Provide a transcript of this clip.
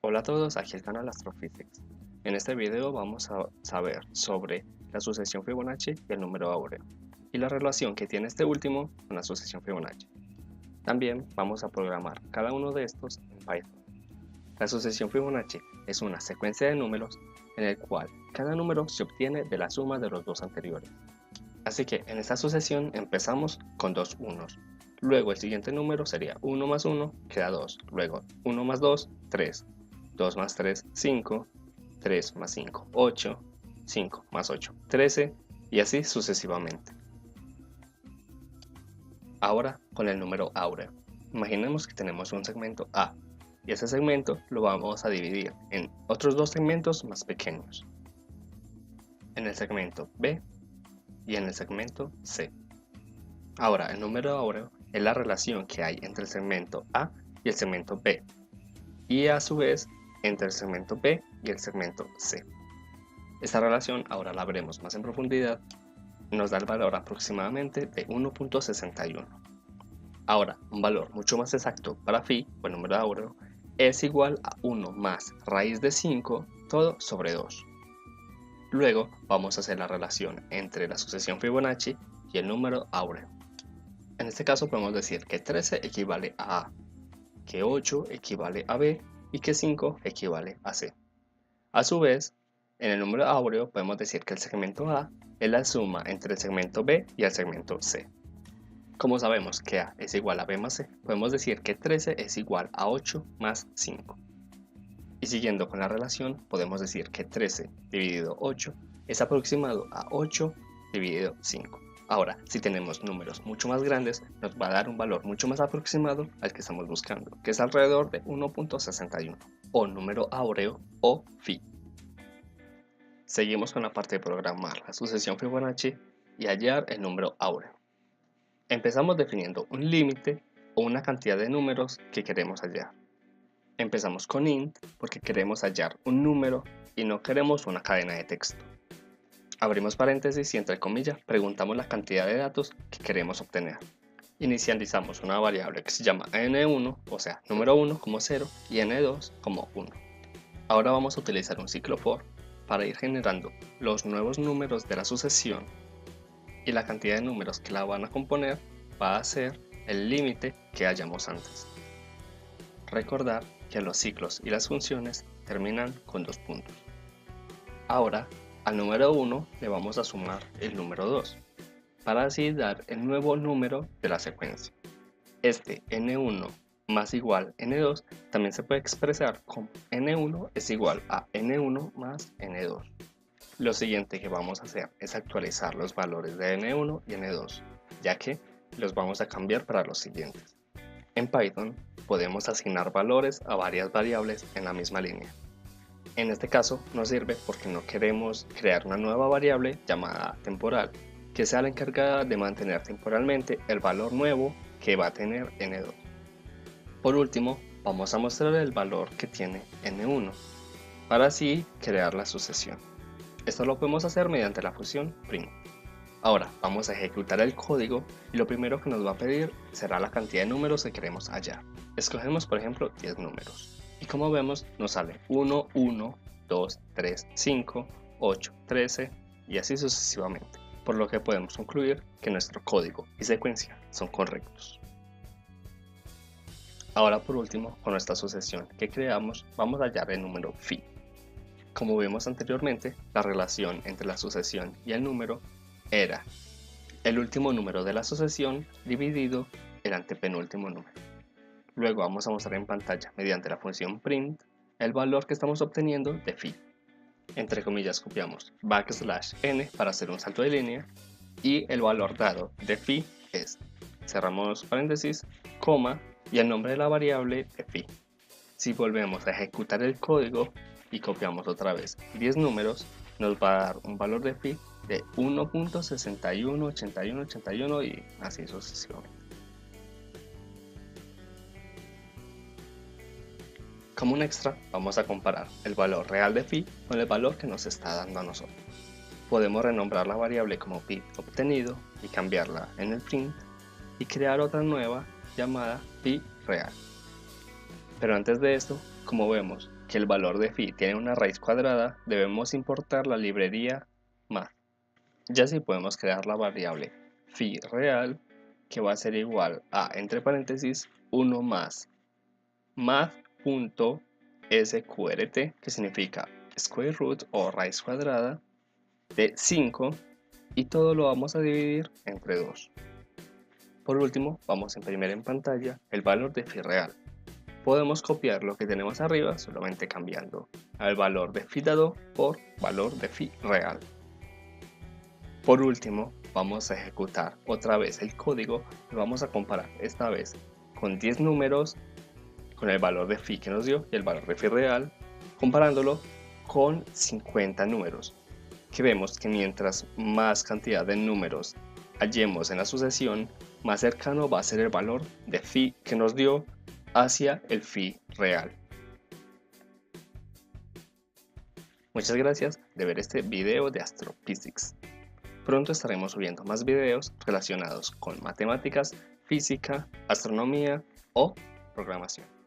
Hola a todos, aquí el canal Astrophysics. En este video vamos a saber sobre la sucesión Fibonacci y el número áureo, y la relación que tiene este último con la sucesión Fibonacci. También vamos a programar cada uno de estos en Python. La sucesión Fibonacci es una secuencia de números en el cual cada número se obtiene de la suma de los dos anteriores. Así que en esta sucesión empezamos con dos unos. Luego el siguiente número sería 1 más 1, queda 2. Luego 1 más 2, 3. 2 más 3, 5. 3 más 5, 8. 5 más 8, 13. Y así sucesivamente. Ahora con el número áureo. Imaginemos que tenemos un segmento A. Y ese segmento lo vamos a dividir en otros dos segmentos más pequeños. En el segmento B y en el segmento C. Ahora, el número áureo es la relación que hay entre el segmento A y el segmento B, y a su vez entre el segmento B y el segmento C. Esta relación ahora la veremos más en profundidad, nos da el valor aproximadamente de 1.61. Ahora, un valor mucho más exacto para phi, o el número áureo, es igual a 1 más raíz de 5 todo sobre 2. Luego vamos a hacer la relación entre la sucesión Fibonacci y el número áureo. En este caso podemos decir que 13 equivale a A, que 8 equivale a B y que 5 equivale a C. A su vez, en el número áureo podemos decir que el segmento A es la suma entre el segmento B y el segmento C. Como sabemos que A es igual a B más C, podemos decir que 13 es igual a 8 más 5. Y siguiendo con la relación, podemos decir que 13 dividido 8 es aproximado a 8 dividido 5. Ahora, si tenemos números mucho más grandes, nos va a dar un valor mucho más aproximado al que estamos buscando, que es alrededor de 1.61, o número áureo o phi. Seguimos con la parte de programar la sucesión Fibonacci y hallar el número áureo. Empezamos definiendo un límite o una cantidad de números que queremos hallar. Empezamos con int porque queremos hallar un número y no queremos una cadena de texto. Abrimos paréntesis y entre comillas preguntamos la cantidad de datos que queremos obtener. Inicializamos una variable que se llama n1, o sea, número 1 como 0 y n2 como 1. Ahora vamos a utilizar un ciclo for para ir generando los nuevos números de la sucesión, y la cantidad de números que la van a componer va a ser el límite que hallamos antes. Recordar que los ciclos y las funciones terminan con dos puntos. Ahora, al número 1 le vamos a sumar el número 2, para así dar el nuevo número de la secuencia. Este n1 más igual n2 también se puede expresar como n1 es igual a n1 más n2. Lo siguiente que vamos a hacer es actualizar los valores de n1 y n2, ya que los vamos a cambiar para los siguientes. En Python podemos asignar valores a varias variables en la misma línea. En este caso nos sirve porque no queremos crear una nueva variable llamada temporal, que sea la encargada de mantener temporalmente el valor nuevo que va a tener n2. Por último, vamos a mostrar el valor que tiene n1, para así crear la sucesión. Esto lo podemos hacer mediante la función print. Ahora vamos a ejecutar el código y lo primero que nos va a pedir será la cantidad de números que queremos hallar. Escogemos por ejemplo 10 números y como vemos nos sale 1, 1, 2, 3, 5, 8, 13 y así sucesivamente, por lo que podemos concluir que nuestro código y secuencia son correctos. Ahora por último, con nuestra sucesión que creamos vamos a hallar el número phi. Como vimos anteriormente, la relación entre la sucesión y el número era el último número de la sucesión dividido el antepenúltimo número. Luego vamos a mostrar en pantalla mediante la función print el valor que estamos obteniendo de phi. Entre comillas copiamos \n para hacer un salto de línea y el valor dado de phi es, cerramos paréntesis, coma y el nombre de la variable de phi. Si volvemos a ejecutar el código y copiamos otra vez 10 números, nos va a dar un valor de phi de 1.618181 y así sucesivamente. Como un extra, vamos a comparar el valor real de phi con el valor que nos está dando a nosotros. Podemos renombrar la variable como phi obtenido y cambiarla en el print y crear otra nueva llamada phi real. Pero antes de esto, como vemos, que el valor de phi tiene una raíz cuadrada, debemos importar la librería math. Ya así podemos crear la variable phi real, que va a ser igual a, entre paréntesis, 1 más math.sqrt, que significa square root o raíz cuadrada de 5, y todo lo vamos a dividir entre 2. Por último, vamos a imprimir en pantalla el valor de phi real. Podemos copiar lo que tenemos arriba solamente cambiando el valor de phi dado por valor de phi real. Por último, vamos a ejecutar otra vez el código y vamos a comparar esta vez con 10 números, con el valor de phi que nos dio y el valor de phi real, comparándolo con 50 números, que vemos que mientras más cantidad de números hallemos en la sucesión, más cercano va a ser el valor de phi que nos dio hacia el phi real. Muchas gracias de ver este video de Astrophysics. Pronto estaremos subiendo más videos relacionados con matemáticas, física, astronomía o programación.